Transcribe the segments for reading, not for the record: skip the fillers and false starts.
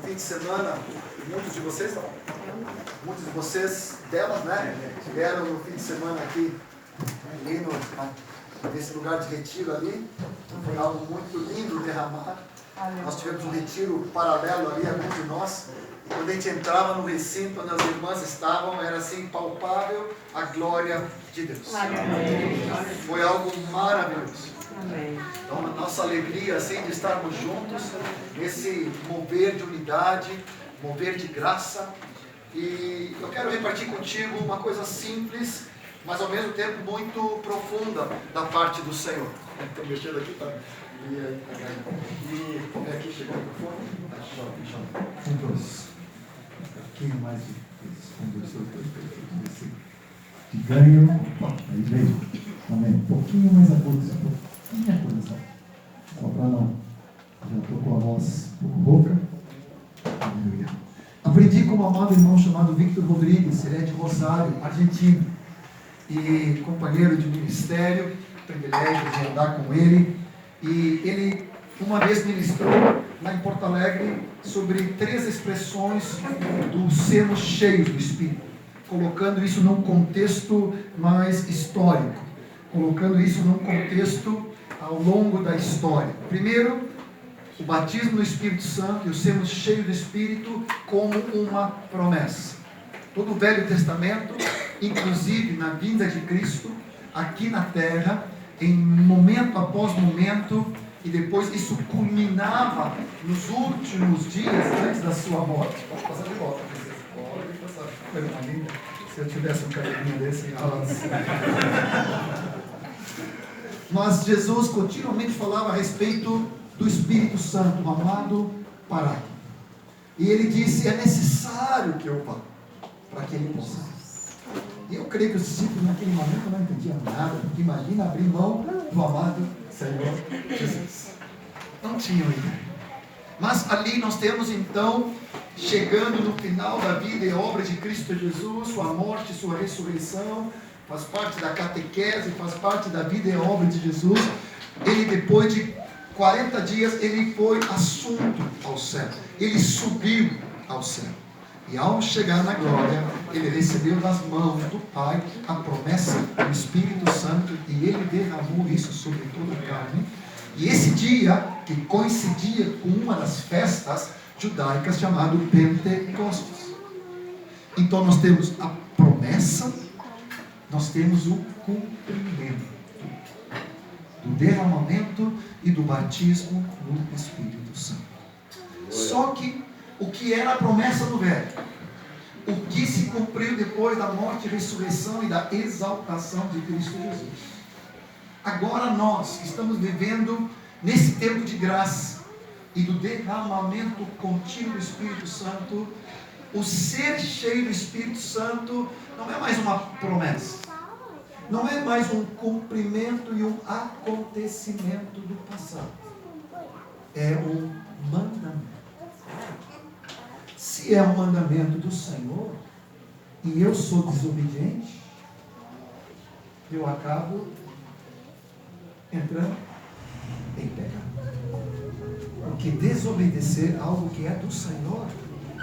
fim de semana, muitos de vocês, delas, né, estiveram no fim de semana aqui, ali nesse lugar de retiro ali. Foi algo muito lindo derramar. Nós tivemos um retiro paralelo ali, alguns de nós. E quando a gente entrava no recinto onde as irmãs estavam, era assim palpável a glória de Deus. Foi algo maravilhoso. Então, a nossa alegria assim de estarmos juntos nesse mover de unidade, mover de graça. E eu quero repartir contigo uma coisa simples, mas ao mesmo tempo muito profunda da parte do Senhor. Estou mexendo aqui, tá? E como é que chegou o microfone? Um, dois. Um pouquinho mais de ganho. Aí veio. Amém. Um pouquinho mais a coisa. Minha coisa. Só para não. Já estou com a voz um pouco rouca. Aleluia. Aprendi com um amado irmão chamado Victor Rodrigues. Ele é de Rosário, Argentina. E companheiro de ministério. Privilégio de andar com ele. E ele uma vez ministrou lá em Porto Alegre sobre 3 expressões do sermos cheios do Espírito, colocando isso num contexto mais histórico, colocando isso num contexto ao longo da história. Primeiro, o batismo no Espírito Santo e o sermos cheios do Espírito como uma promessa. Todo o Velho Testamento, inclusive na vinda de Cristo, aqui na terra, em momento após momento, e depois isso culminava nos últimos dias antes da sua morte. Pode passar de volta. Pode passar. Coisa mais linda. Se eu tivesse um caderninho desse, mas Jesus continuamente falava a respeito do Espírito Santo, o amado Paráclito. E ele disse: é necessário que eu vá, para que ele possa. E eu creio que os discípulos naquele momento não entendiam nada, porque imagina abrir mão do amado Senhor Jesus. Não tinham ideia. Mas ali nós temos então, chegando no final da vida e obra de Cristo Jesus, sua morte, sua ressurreição, faz parte da catequese, faz parte da vida e obra de Jesus. Ele, depois de 40 dias, ele foi assunto ao céu. Ele subiu ao céu. E ao chegar na glória, ele recebeu das mãos do Pai a promessa do Espírito Santo, e ele derramou isso sobre toda a carne. E esse dia, que coincidia com uma das festas judaicas chamado Pentecostes. Então nós temos a promessa, nós temos o cumprimento do derramamento e do batismo no Espírito Santo. Só que o que era a promessa do velho, o que se cumpriu depois da morte, ressurreição e da exaltação de Cristo Jesus. Agora nós estamos vivendo nesse tempo de graça e do derramamento contínuo do Espírito Santo. O ser cheio do Espírito Santo não é mais uma promessa, não é mais um cumprimento e um acontecimento do passado, é um mandamento. Se é um mandamento do Senhor e eu sou desobediente, eu acabo entrando em pecado. Porque desobedecer algo que é do Senhor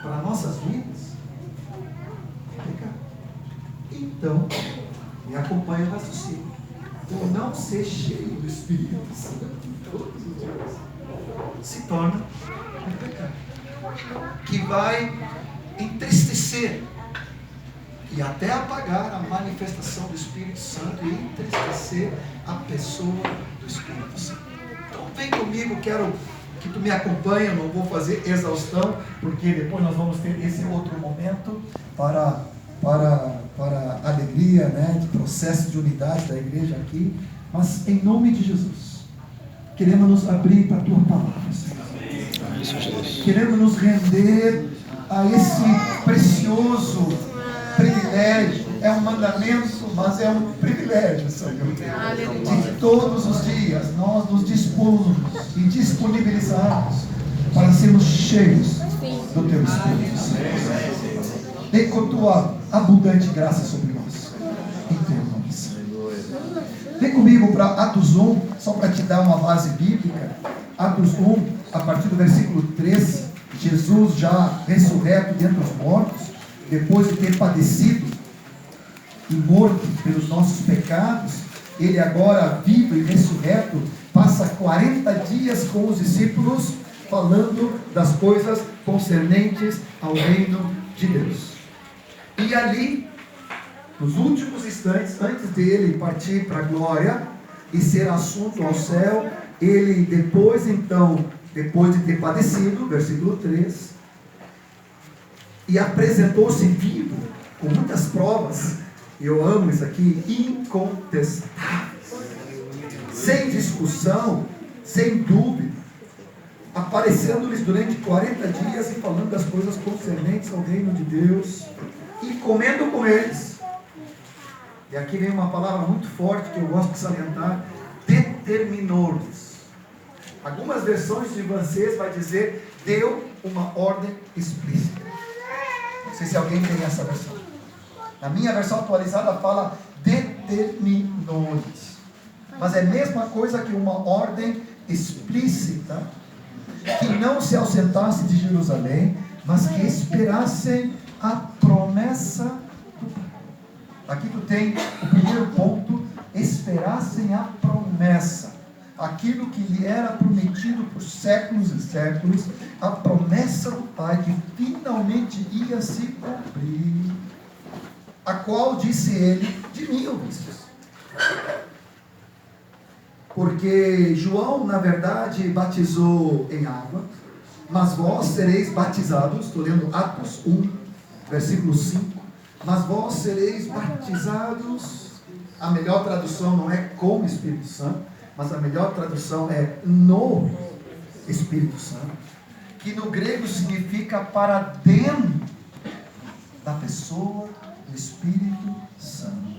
para nossas vidas é pecado. Então, me acompanha o raciocínio. Por não ser cheio do Espírito Santo todos os dias, se torna um pecado que vai entristecer e até apagar a manifestação do Espírito Santo e entristecer a pessoa do Espírito Santo. Então vem comigo, quero que tu me acompanhe, eu não vou fazer exaustão, porque depois nós vamos ter esse outro momento para a alegria, né, de processo de unidade da igreja aqui. Mas em nome de Jesus, queremos nos abrir para a tua palavra, Senhor. Queremos nos render a esse precioso privilégio. É um mandamento, mas é um privilégio, Senhor. De todos os dias nós nos dispomos e disponibilizamos para sermos cheios do teu Espírito Santo. Vem com tua abundante graça sobre nós. Em teu nome, Senhor. Vem comigo para Atos 1, só para te dar uma base bíblica. Atos 1, a partir do versículo 13, Jesus já ressurreto dentre os mortos, depois de ter padecido e morto pelos nossos pecados, ele agora vivo e ressurreto, passa 40 dias com os discípulos, falando das coisas concernentes ao reino de Deus. E ali, nos últimos instantes, antes dele partir para a glória e ser assunto ao céu, ele depois de ter padecido, versículo 3, e apresentou-se vivo, com muitas provas, eu amo isso aqui, incontestáveis, sem discussão, sem dúvida, aparecendo-lhes durante 40 dias e falando das coisas concernentes ao reino de Deus, e comendo com eles. E aqui vem uma palavra muito forte que eu gosto de salientar: determinou-lhes. Algumas versões de vocês vai dizer, deu uma ordem explícita. Não sei se alguém tem essa versão. Na minha versão atualizada fala determinou-lhes. Mas é a mesma coisa que uma ordem explícita, que não se ausentasse de Jerusalém, mas que esperassem a promessa do Pai. Aqui tu tem o primeiro ponto: esperassem a promessa. Aquilo que lhe era prometido por séculos e séculos, a promessa do Pai que finalmente ia se cumprir, a qual disse ele, de mim ouvistes. Porque João, na verdade, batizou em água, mas vós sereis batizados, estou lendo Atos 1, versículo 5, mas vós sereis batizados, a melhor tradução não é com o Espírito Santo, mas a melhor tradução é no Espírito Santo, que no grego significa para dentro da pessoa do Espírito Santo.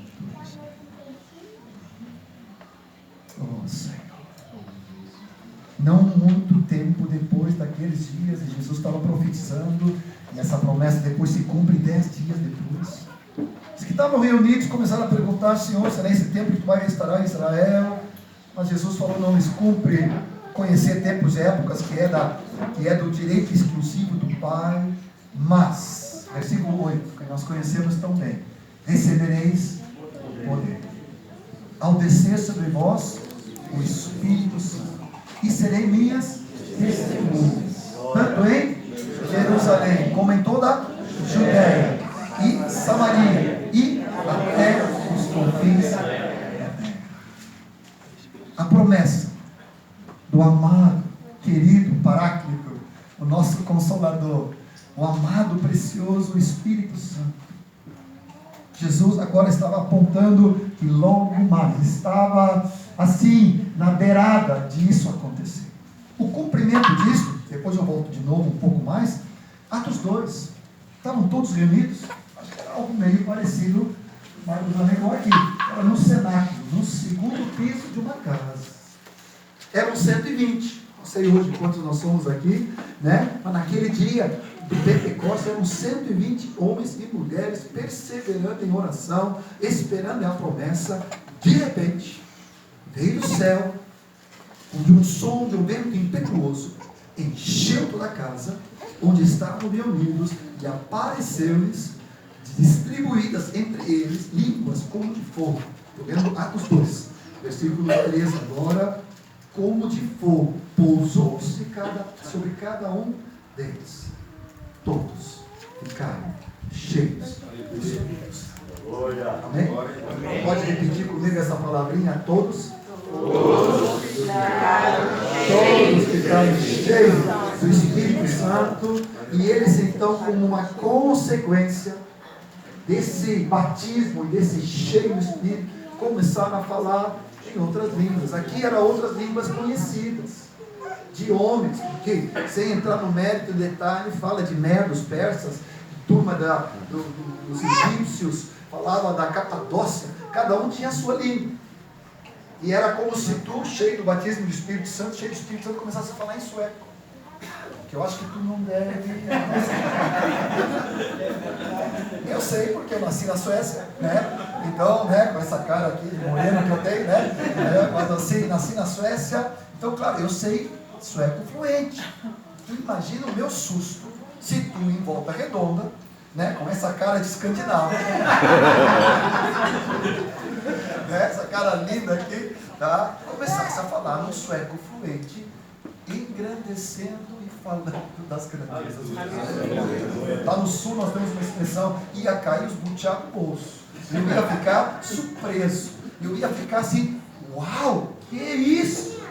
Oh Senhor, não muito tempo depois daqueles dias, e Jesus estava profetizando, e essa promessa depois se cumpre 10 dias depois. Os que estavam reunidos começaram a perguntar: Senhor, será esse tempo que tu vai restaurar Israel? Mas Jesus falou: não lhes cumpre conhecer tempos e épocas, que é do direito exclusivo do Pai, mas, versículo 8, que nós conhecemos tão bem: recebereis poder ao descer sobre vós o Espírito Santo, e serei minhas testemunhas, tanto em Jerusalém, como em toda a Judéia e Samaria, e até os confins da terra. A promessa do amado, querido Paráclito, o nosso Consolador, o amado, precioso Espírito Santo. Jesus agora estava apontando que logo mais estava assim, na beirada disso acontecer. O cumprimento disso, depois eu volto de novo um pouco mais, Atos 2, estavam todos reunidos, acho que era algo meio parecido, Marcos alegou aqui, era no cenáculo, no segundo piso de uma casa. Eram 120, não sei hoje quantos nós somos aqui, né? Mas naquele dia do Pentecostes eram 120 homens e mulheres perseverando em oração, esperando a promessa. De repente, veio do céu, onde um som de um vento impetuoso encheu toda a casa, onde estavam reunidos, e apareceu-lhes, distribuídas entre eles, línguas como de fogo. Estou vendo Atos 2, versículo 13 agora. Como de fogo, pousou-se sobre cada um deles. Todos ficaram cheios do Espírito Santo. Amém? Pode repetir comigo essa palavrinha? Todos? Todos ficaram cheios do Espírito Santo. E eles então, como uma consequência desse batismo, desse cheio do Espírito, começaram a falar em outras línguas. Aqui eram outras línguas conhecidas, de homens, porque sem entrar no mérito e detalhe, fala de medos, persas, turma dos egípcios, falava da Capadócia, cada um tinha a sua língua. E era como se tu, cheio do batismo do Espírito Santo, começasse a falar em sueco. Que eu acho que tu não deve. Eu sei porque eu nasci na Suécia, né? Então, né, com essa cara aqui de moreno que eu tenho, né? Mas assim, nasci na Suécia, então, claro, eu sei sueco fluente. imagina o meu susto se tu em Volta Redonda, né, com essa cara de escandinavo, né, essa cara linda aqui, tá, começasse a falar num sueco fluente, engrandecendo e falando das grandezas de Deus. Lá no sul nós temos uma expressão, ia cair os butiá no bolso. Eu ia ficar surpreso. Eu ia ficar assim, uau, que é isso?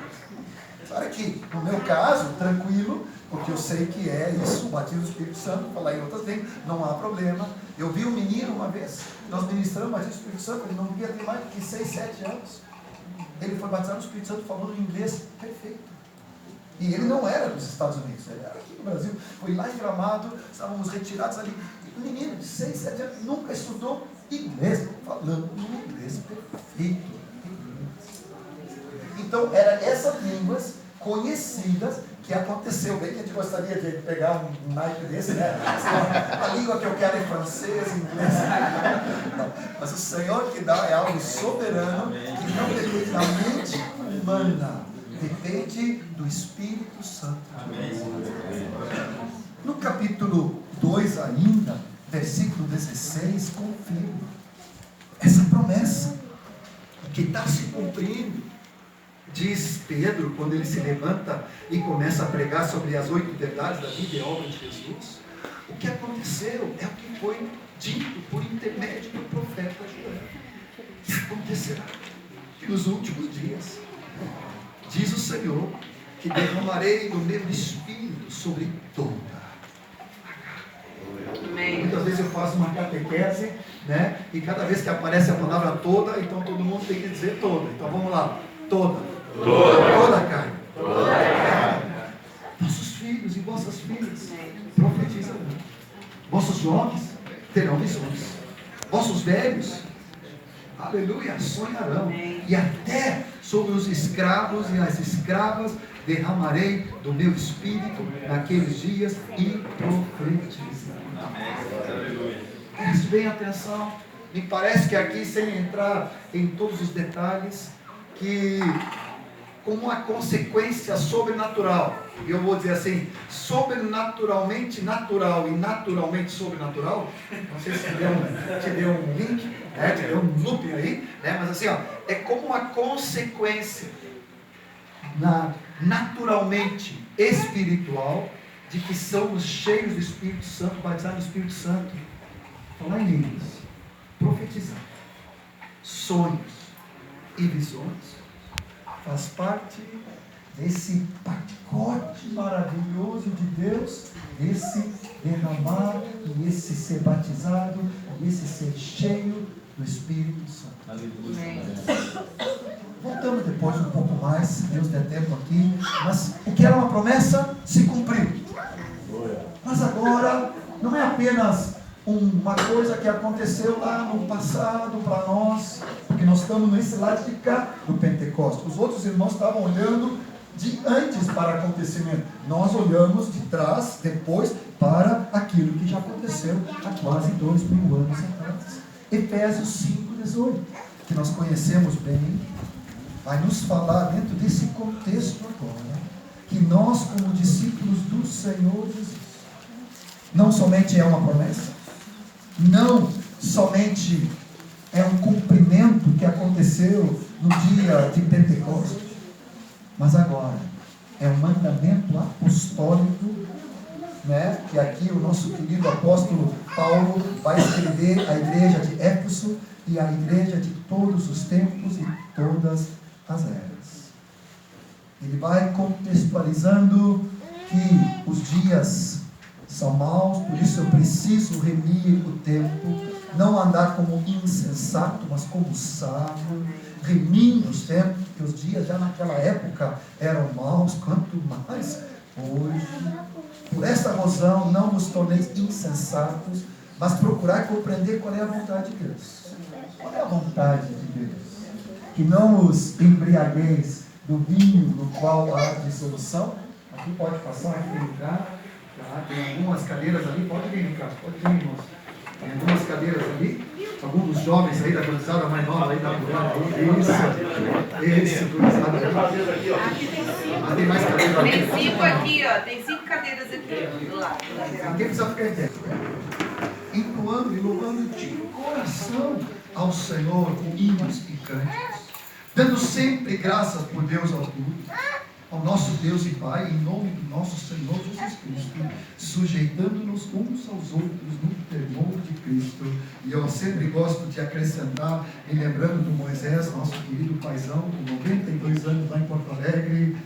Claro que, no meu caso, tranquilo, porque eu sei que é isso, o batismo do Espírito Santo, falar em outras línguas, não há problema. Eu vi um menino uma vez, nós ministramos o batismo do Espírito Santo, ele não devia ter mais de 6, 7 anos. Ele foi batizado no Espírito Santo falando inglês perfeito. E ele não era dos Estados Unidos, ele era aqui no Brasil. Foi lá em Gramado, estávamos retirados ali. Um menino de 6, 7 anos, nunca estudou inglês, falando um inglês perfeito. Então, eram essas línguas conhecidas que aconteceu. Bem que a gente gostaria de pegar um naipe desse, né? A língua que eu quero é francês, inglês. Não. Mas o Senhor que dá é algo soberano, que não depende da mente humana, depende do Espírito Santo. No capítulo 2 ainda, versículo 16, confirma essa promessa que está se cumprindo. Diz Pedro, quando ele se levanta e começa a pregar sobre as 8 verdades da vida e obra de Jesus, o que aconteceu é o que foi dito por intermédio do profeta Joel. Que acontecerá que nos últimos dias, diz o Senhor, que derramarei do meu Espírito sobre toda a carne. Muitas vezes eu faço uma catequese, né? E cada vez que aparece a palavra toda, então todo mundo tem que dizer toda. Então vamos lá, toda a carne. Vossos filhos e vossas filhas profetizarão. Vossos jovens terão visões. Vossos velhos, aleluia, sonharão. E até sobre os escravos e as escravas derramarei do meu Espírito naqueles dias e profetizarão. Preste bem atenção. Me parece que aqui, sem entrar em todos os detalhes, que como uma consequência sobrenatural, eu vou dizer assim, sobrenaturalmente natural e naturalmente sobrenatural, não sei se te deu um link, te deu um loop aí, né? Mas assim, ó, é como uma consequência naturalmente espiritual de que somos cheios do Espírito Santo, batizados no Espírito Santo, falar em línguas, profetizar, sonhos e visões, faz parte desse pacote maravilhoso de Deus, esse derramar e esse ser batizado e esse ser cheio do Espírito Santo. Voltamos depois um pouco mais, se Deus der tempo aqui, mas o que era uma promessa se cumpriu. Mas agora não é apenas uma coisa que aconteceu lá no passado para nós, porque nós estamos nesse lado de cá do Pentecostes. Os outros irmãos estavam olhando de antes para o acontecimento. Nós olhamos de trás, depois, para aquilo que já aconteceu há quase 2000 anos atrás. Efésios 5:18, que nós conhecemos bem, vai nos falar dentro desse contexto agora, que nós, como discípulos do Senhor Jesus, não somente é uma promessa, não somente é um cumprimento que aconteceu no dia de Pentecostes, mas agora é um mandamento apostólico, né? Que aqui o nosso querido apóstolo Paulo vai escrever à igreja de Éfeso e à igreja de todos os tempos e todas as eras. Ele vai contextualizando que os dias são maus, por isso eu preciso remir o tempo, não andar como insensato, mas como sábio, remindo os tempos, porque os dias já naquela época eram maus, quanto mais hoje. Por esta razão não vos torneis insensatos, mas procurar compreender qual é a vontade de Deus. Qual é a vontade de Deus? Que não os embriagueis do vinho no qual há dissolução. Aqui pode passar, aqui tem lugar. Tem algumas cadeiras ali, pode vir, Ricardo, pode vir, irmãos. Tem algumas cadeiras ali, alguns dos jovens aí da gurizada mais nova aí da Burana, isso, gurizada aí. Aqui tem 5. Tem mais cadeiras ali. Tem 5 aqui, ó, tem 5 cadeiras. Ninguém precisa ficar em pé. Entoando e louvando de coração ao Senhor com hinos e cânticos, dando sempre graças por Deus ao nosso Deus e Pai, em nome do nosso Senhor Jesus Cristo, sujeitando-nos uns aos outros no temor de Cristo. E eu sempre gosto de acrescentar, me lembrando do Moisés, nosso querido paizão, com 92 anos lá em Porto Alegre: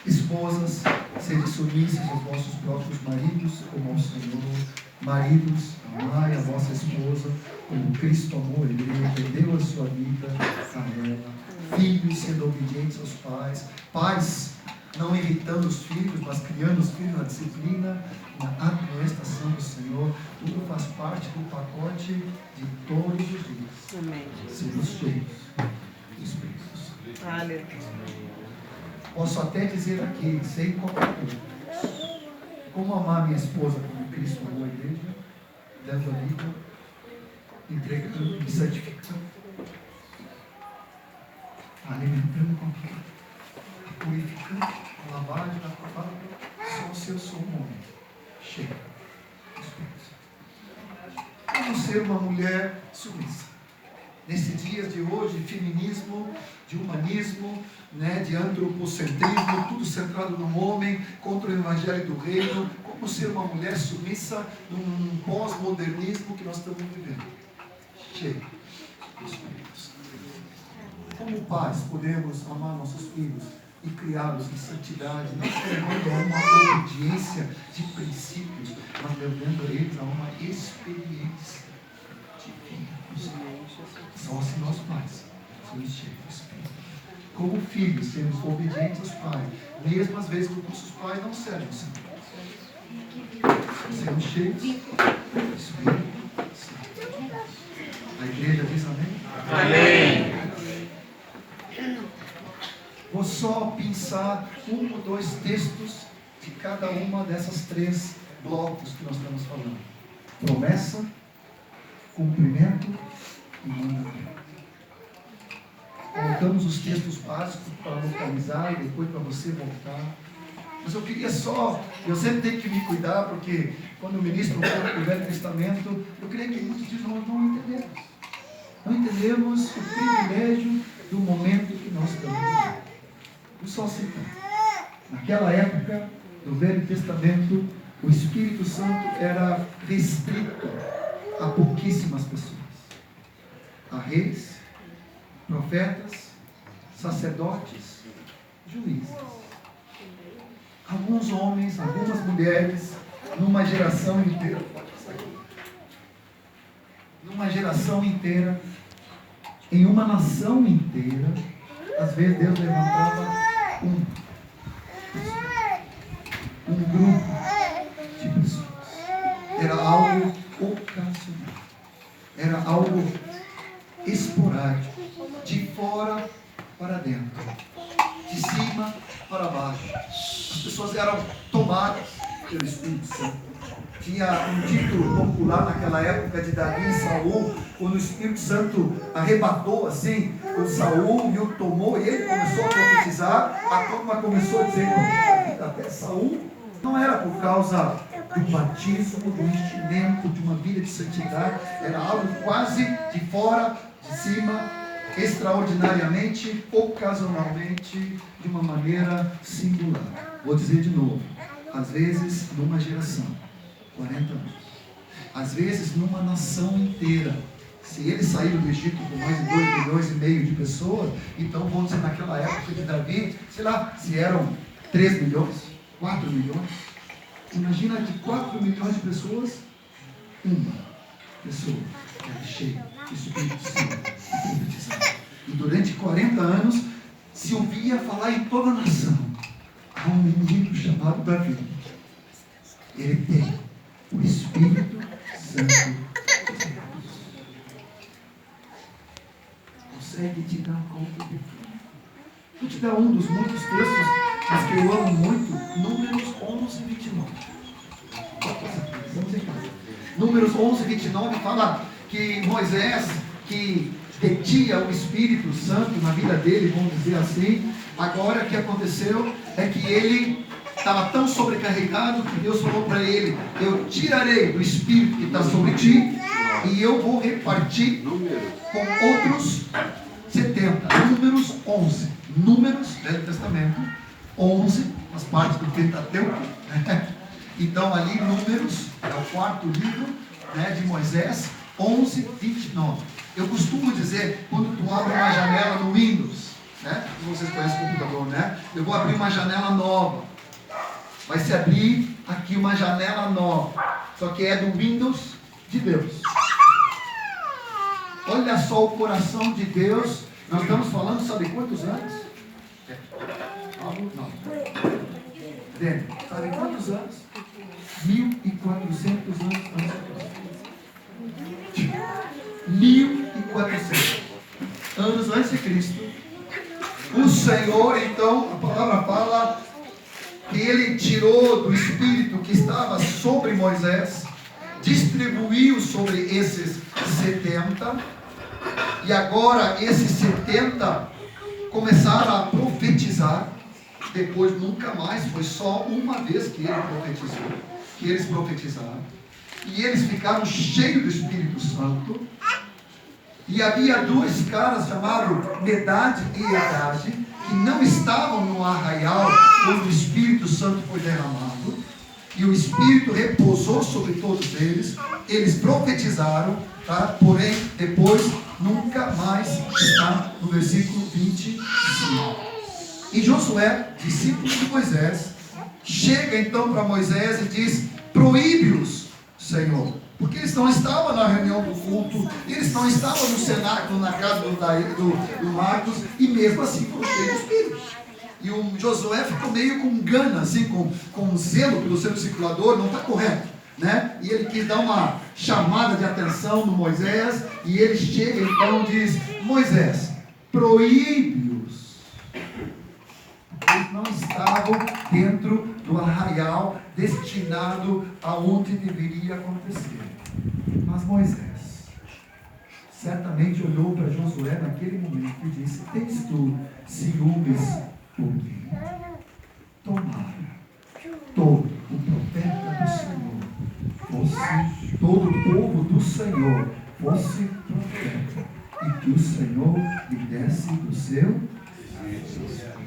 esposas, sede submissas aos vossos próprios maridos, como ao Senhor. Maridos, amai a vossa esposa, como Cristo amou a igreja e deu a sua vida a ela. Filhos, sendo obedientes aos pais. Pais, não irritando os filhos, mas criando os filhos na disciplina, na admoestação do Senhor. Tudo faz parte do pacote de todos os dias. Amém. Sermos cheios do Espírito Santo. Aleluia. Posso até dizer aqui, sem qualquer coisa, como amar minha esposa como Cristo amou a igreja, dando a vida, entregando e santificando, alimentando com a purificando, a lavagem da palavra, só se eu sou um homem cheio do Espírito Santo. Como ser uma mulher submissa? Nesses dias de hoje, feminismo, de humanismo, de antropocentrismo, tudo centrado no homem, contra o evangelho do reino, como ser uma mulher submissa num pós-modernismo que nós estamos vivendo, cheio do Espírito Santo. Como pais podemos amar nossos filhos e criá-los em santidade, não levando a uma obediência de princípios, mas levando eles a uma experiência divina. Só se nós pais somos cheios do Espírito. Como filhos, sermos obedientes aos pais, mesmo às vezes que os nossos pais não sejam assim. Sermos cheios do Espírito Santo. A igreja diz amém? Amém. Vou só pensar um ou dois textos de cada uma dessas três blocos que nós estamos falando: promessa, cumprimento e mandamento. Colocamos os textos básicos para localizar e depois para você voltar. Mas eu queria só, eu sempre tenho que me cuidar, porque quando eu ministro o Velho Testamento, eu creio que muitos de nós não entendemos. Não entendemos o privilégio do momento que nós estamos vivendo. Vou só citar. Naquela época do Velho Testamento, o Espírito Santo era restrito a pouquíssimas pessoas. A reis, profetas, sacerdotes, juízes. Alguns homens, algumas mulheres, numa geração inteira. Numa geração inteira, em uma nação inteira, às vezes Deus levantava um grupo de pessoas. Era algo ocasional. Era algo esporádico. De fora para dentro. De cima para baixo. As pessoas eram tomadas pelo Espírito Santo. Tinha um título popular naquela época de Davi e Saul, quando o Espírito Santo arrebatou assim o Saul e o tomou, e ele começou a profetizar. A turma começou a dizer: até Saul não era por causa do batismo, do enchimento, de uma vida de santidade, era algo quase de fora, de cima, extraordinariamente, ocasionalmente, de uma maneira singular. Vou dizer de novo: às vezes numa geração, 40 anos, às vezes numa nação inteira. Se eles saíram do Egito com mais de 2,5 milhões de pessoas, então vamos dizer, naquela época de Davi, sei lá, se eram 3 milhões, 4 milhões. Imagina de 4 milhões de pessoas, uma pessoa era cheia do Espírito Santo e profetizava. E durante 40 anos se ouvia falar em toda a nação: há um menino chamado Davi. Ele tem o Espírito Santo. Consegue te dar conta de tudo. Vou te dar um dos muitos textos, mas que eu amo muito, Números 11, 29. Vamos em casa. Números 11, 29 fala que Moisés, que detinha o Espírito Santo na vida dele, vamos dizer assim, agora o que aconteceu é que ele estava tão sobrecarregado que Deus falou para ele: eu tirarei do espírito que está sobre ti e eu vou repartir com outros 70. Números 11. Números, Velho Testamento, 11, as partes do Pentateuco. Então ali Números é o quarto livro, né, de Moisés, 11, 29. Eu costumo dizer, quando tu abre uma janela no Windows, né, vocês conhecem o computador, né? Eu vou abrir uma janela nova. Vai se abrir aqui uma janela nova, só que é do Windows de Deus. Olha só o coração de Deus. Nós estamos falando, sabe quantos anos? Não. Sabe quantos anos? 1400 anos antes de Cristo. 1400 anos antes de Cristo. O Senhor, então, a palavra fala que Ele tirou do Espírito que estava sobre Moisés, distribuiu sobre esses 70, e agora esses 70 começaram a profetizar. Depois nunca mais, foi só uma vez que eles profetizaram, e eles ficaram cheios do Espírito Santo. E havia dois caras chamados Medade e Edade, que não estavam no arraial quando o Espírito Santo foi derramado, e o Espírito repousou sobre todos eles. Eles profetizaram, tá? Porém depois nunca mais. Está no versículo 25. E Josué, discípulo de Moisés, chega então para Moisés e diz: proíbe-os, Senhor, porque eles não estavam na reunião do culto, eles não estavam no cenáculo, na casa do Marcos, e mesmo assim foram cheios de Espírito. E o Josué ficou meio com gana, assim, com zelo pelo seu discipulador, não está correto, né? E ele quis dar uma chamada de atenção no Moisés, e ele chega então e diz: Moisés, proíbe-os. Eles não estavam dentro do arraial destinado aonde deveria acontecer. Mas Moisés certamente olhou para Josué naquele momento e disse: tens tu ciúmes por mim? Tomara todo o profeta do Senhor fosse, todo o povo do Senhor fosse profeta, e que o Senhor lhe desse do seu Espírito.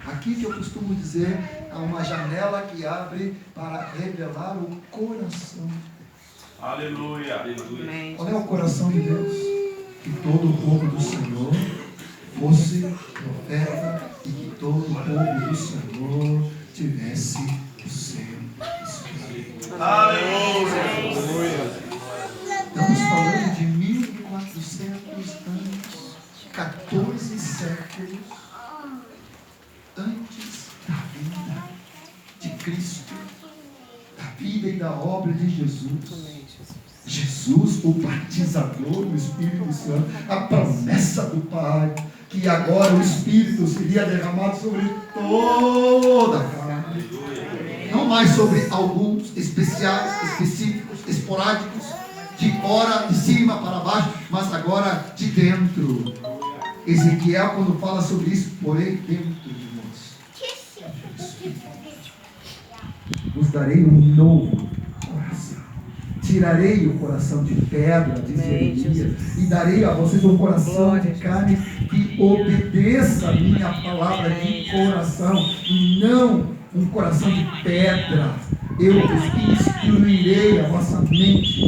Aqui que eu costumo dizer, há uma janela que abre para revelar o coração. Aleluia. Qual é o coração de Deus? Que todo o povo do Senhor fosse profeta e que todo o povo do Senhor tivesse o seu Espírito. Aleluia. Estamos falando de 1400 anos, 14 séculos antes da vinda de Cristo, da vida e da obra de Jesus. Jesus, o batizador do Espírito Santo, a promessa do Pai, que agora o Espírito seria derramado sobre toda a carne, não mais sobre alguns especiais, específicos, esporádicos, de fora, de cima para baixo, mas agora de dentro. Ezequiel, quando fala sobre isso, porém dentro de vos darei um novo coração. Tirarei o coração de pedra, diz Jeremias, e darei a vocês um coração de carne que obedeça a minha palavra de coração, e não um coração de pedra. Eu instruirei a vossa mente